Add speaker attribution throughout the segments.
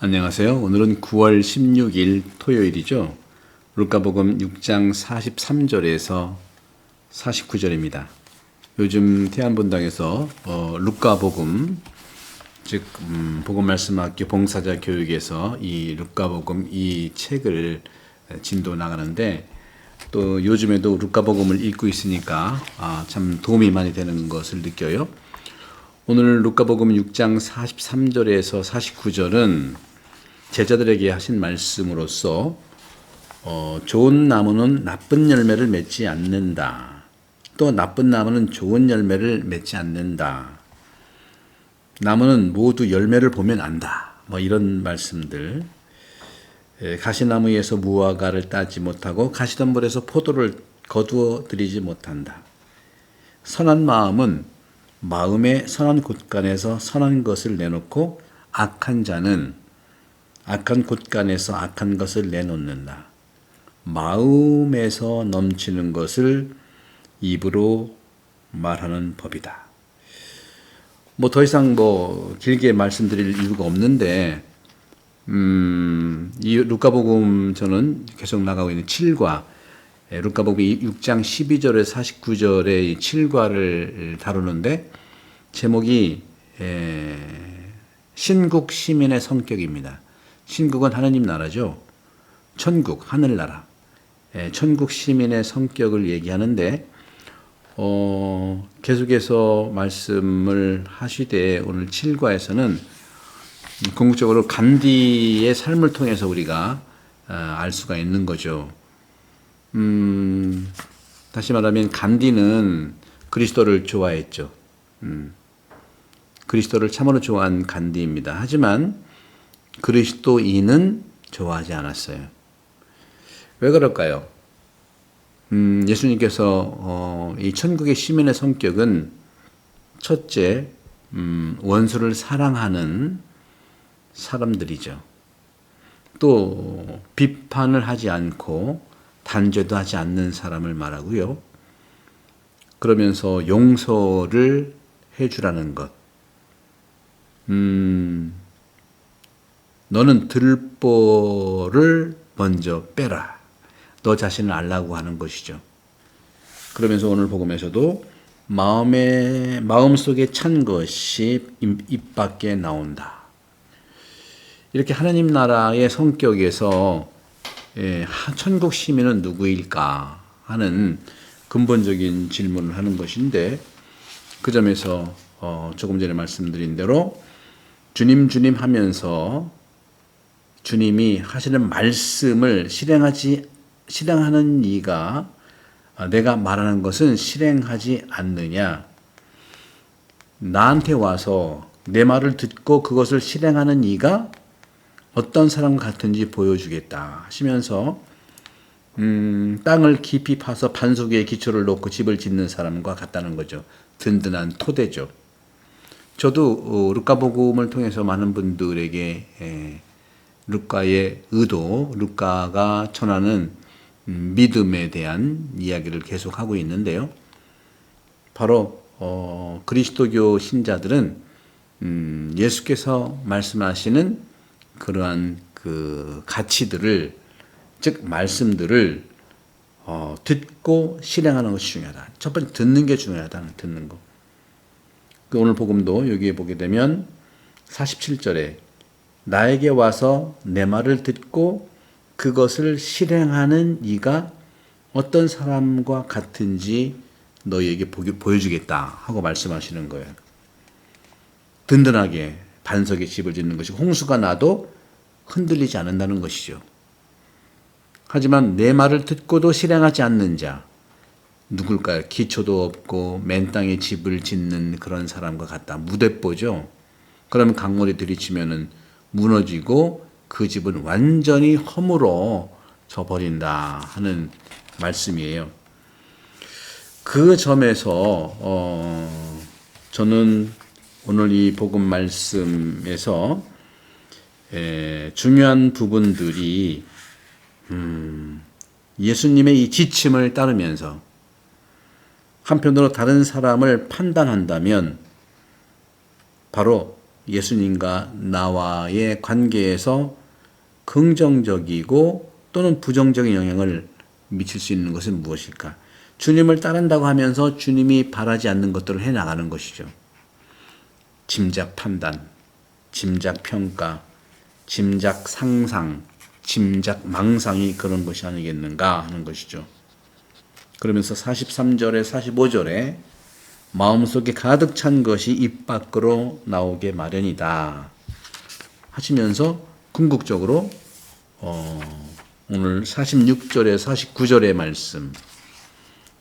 Speaker 1: 안녕하세요. 오늘은 9월 16일 토요일이죠. 루카복음 6장 43절에서 49절입니다. 요즘 태안본당에서 루카복음, 즉 복음 말씀학교 봉사자 교육에서 이 루카복음 이 책을 진도 나가는데, 또 요즘에도 루카복음을 읽고 있으니까 참 도움이 많이 되는 것을 느껴요. 오늘 루카복음 6장 43절에서 49절은 제자들에게 하신 말씀으로서 좋은 나무는 나쁜 열매를 맺지 않는다. 또 나쁜 나무는 좋은 열매를 맺지 않는다. 나무는 모두 열매를 보면 안다. 이런 말씀들. 가시나무에서 무화과를 따지 못하고 가시덤불에서 포도를 거두어 들이지 못한다. 선한 마음은 마음의 선한 곳간에서 선한 것을 내놓고 악한 자는 악한 곳간에서 악한 것을 내놓는다. 마음에서 넘치는 것을 입으로 말하는 법이다. 더 이상 길게 말씀드릴 이유가 없는데, 이 루카복음 저는 계속 나가고 있는 7과, 루카복음 6장 12절에서 49절의 7과를 다루는데, 제목이 신국 시민의 성격입니다. 신국은 하느님 나라죠. 천국, 하늘나라. 천국 시민의 성격을 얘기하는데, 계속해서 말씀을 하시되 오늘 7과에서는 궁극적으로 간디의 삶을 통해서 우리가 알 수가 있는 거죠. 다시 말하면 간디는 그리스도를 좋아했죠. 그리스도를 참으로 좋아한 간디입니다. 하지만 그리스도인은 좋아하지 않았어요. 왜 그럴까요? 예수님께서 이 천국의 시민의 성격은 첫째, 원수를 사랑하는 사람들이죠. 또 비판을 하지 않고 단죄도 하지 않는 사람을 말하고요. 그러면서 용서를 해주라는 것. 너는 들보를 먼저 빼라. 너 자신을 알라고 하는 것이죠. 그러면서 오늘 복음에서도 마음속에 찬 것이 입 밖에 나온다. 이렇게 하나님 나라의 성격에서 천국 시민은 누구일까 하는 근본적인 질문을 하는 것인데, 그 점에서 조금 전에 말씀드린 대로 주님 하면서 주님이 하시는 말씀을 실행하는 이가 내가 말하는 것은 실행하지 않느냐. 나한테 와서 내 말을 듣고 그것을 실행하는 이가 어떤 사람 같은지 보여주겠다 하시면서 땅을 깊이 파서 반석 위에 기초를 놓고 집을 짓는 사람과 같다는 거죠. 든든한 토대죠. 저도 루카복음을 통해서 많은 분들에게 루카의 의도, 루카가 전하는 믿음에 대한 이야기를 계속하고 있는데요. 바로 그리스도교 신자들은 예수께서 말씀하시는 그러한 그 가치들을, 즉 말씀들을 듣고 실행하는 것이 중요하다. 첫 번째 듣는 게 중요하다. 듣는 거. 오늘 복음도 여기에 보게 되면 47절에 나에게 와서 내 말을 듣고 그것을 실행하는 이가 어떤 사람과 같은지 너희에게 보여주겠다 하고 말씀하시는 거예요. 든든하게 반석에 집을 짓는 것이고 홍수가 나도 흔들리지 않는다는 것이죠. 하지만 내 말을 듣고도 실행하지 않는 자, 누굴까요? 기초도 없고 맨 땅에 집을 짓는 그런 사람과 같다. 무대뽀죠. 그러면 강물이 들이치면은 무너지고 그 집은 완전히 허물어 져 버린다 하는 말씀이에요. 그 점에서 저는 오늘 이 복음 말씀에서 중요한 부분들이 예수님의 이 지침을 따르면서 한편으로 다른 사람을 판단한다면 바로 예수님과 나와의 관계에서 긍정적이고 또는 부정적인 영향을 미칠 수 있는 것은 무엇일까? 주님을 따른다고 하면서 주님이 바라지 않는 것들을 해나가는 것이죠. 짐작 판단, 짐작 평가, 짐작 상상, 짐작 망상이 그런 것이 아니겠는가 하는 것이죠. 그러면서 43절에 45절에 마음속에 가득 찬 것이 입 밖으로 나오게 마련이다 하시면서 궁극적으로 오늘 46절에 49절의 말씀,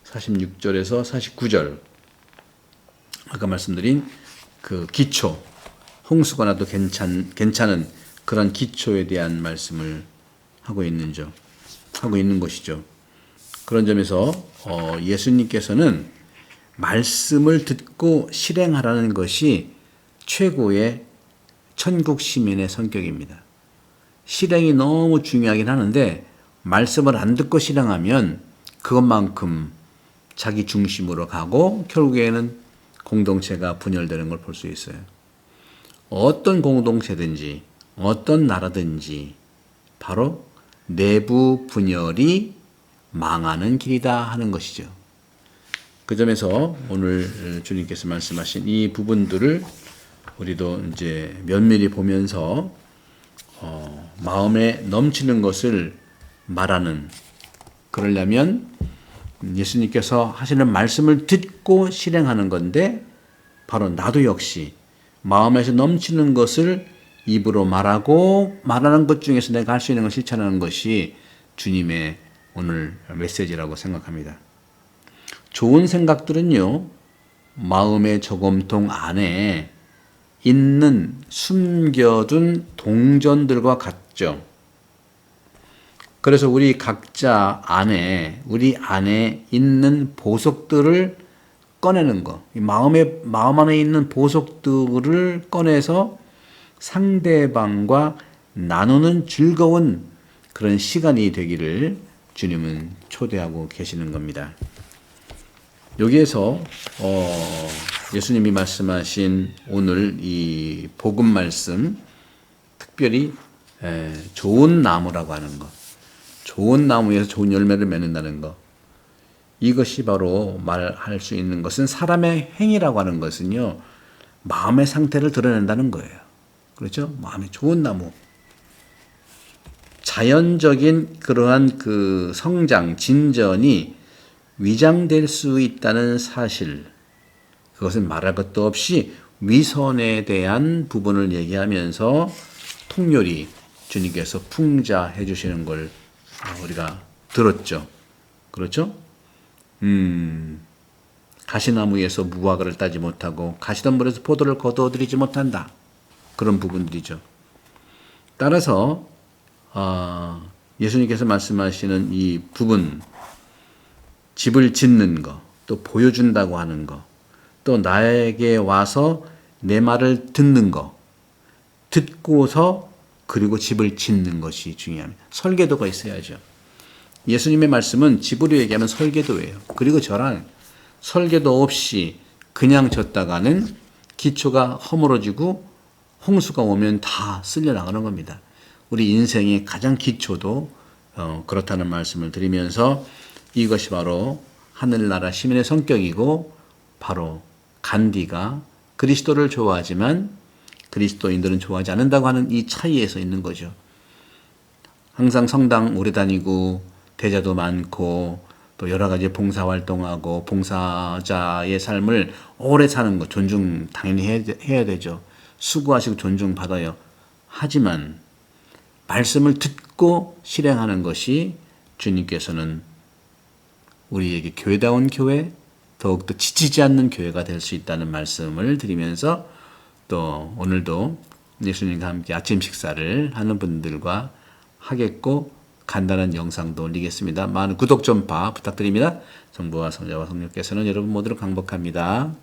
Speaker 1: 46절에서 49절 아까 말씀드린 그 기초, 홍수가 나도 괜찮은 그런 기초에 대한 말씀을 하고 있는 것이죠. 그런 점에서 예수님께서는 말씀을 듣고 실행하라는 것이 최고의 천국 시민의 성격입니다. 실행이 너무 중요하긴 하는데 말씀을 안 듣고 실행하면 그것만큼 자기 중심으로 가고 결국에는 공동체가 분열되는 걸 볼 수 있어요. 어떤 공동체든지 어떤 나라든지 바로 내부 분열이 망하는 길이다 하는 것이죠. 그 점에서 오늘 주님께서 말씀하신 이 부분들을 우리도 이제 면밀히 보면서 마음에 넘치는 것을 말하는, 그러려면 예수님께서 하시는 말씀을 듣고 실행하는 건데 바로 나도 역시 마음에서 넘치는 것을 입으로 말하고 말하는 것 중에서 내가 할 수 있는 걸 실천하는 것이 주님의 오늘 메시지라고 생각합니다. 좋은 생각들은요, 마음의 저금통 안에 있는 숨겨둔 동전들과 같죠. 그래서 우리 각자 안에, 우리 안에 있는 보석들을 꺼내는 것, 마음 안에 있는 보석들을 꺼내서 상대방과 나누는 즐거운 그런 시간이 되기를 주님은 초대하고 계시는 겁니다. 여기에서 예수님이 말씀하신 오늘 이 복음 말씀, 특별히 좋은 나무라고 하는 것, 좋은 나무에서 좋은 열매를 맺는다는 것, 이것이 바로 말할 수 있는 것은 사람의 행위라고 하는 것은요, 마음의 상태를 드러낸다는 거예요. 그렇죠? 마음이 좋은 나무. 자연적인 그러한 그 성장, 진전이 위장될 수 있다는 사실, 그것은 말할 것도 없이 위선에 대한 부분을 얘기하면서 통렬히 주님께서 풍자해 주시는 걸 우리가 들었죠. 그렇죠? 가시나무에서 무화과를 따지 못하고 가시덤불에서 포도를 거두어들이지 못한다. 그런 부분들이죠. 따라서 예수님께서 말씀하시는 이 부분, 집을 짓는 것, 또 보여준다고 하는 것, 또 나에게 와서 내 말을 듣는 것, 듣고서 그리고 집을 짓는 것이 중요합니다. 설계도가 있어야죠. 예수님의 말씀은 집으로 얘기하면 설계도예요. 그리고 저랑 설계도 없이 그냥 졌다가는 기초가 허물어지고 홍수가 오면 다 쓸려나가는 겁니다. 우리 인생의 가장 기초도 그렇다는 말씀을 드리면서 이것이 바로 하늘나라 시민의 성격이고 바로 간디가 그리스도를 좋아하지만 그리스도인들은 좋아하지 않는다고 하는 이 차이에서 있는 거죠. 항상 성당 오래 다니고 대자도 많고 또 여러 가지 봉사활동하고 봉사자의 삶을 오래 사는 것 존중 당연히 해야 되죠. 수고하시고 존중받아요. 하지만 말씀을 듣고 실행하는 것이 주님께서는 우리에게 교회다운 교회, 더욱더 지치지 않는 교회가 될 수 있다는 말씀을 드리면서 또 오늘도 예수님과 함께 아침 식사를 하는 분들과 하겠고 간단한 영상도 올리겠습니다. 많은 구독, 전파 부탁드립니다. 성부와 성자와 성령께서는 여러분 모두를 강복합니다.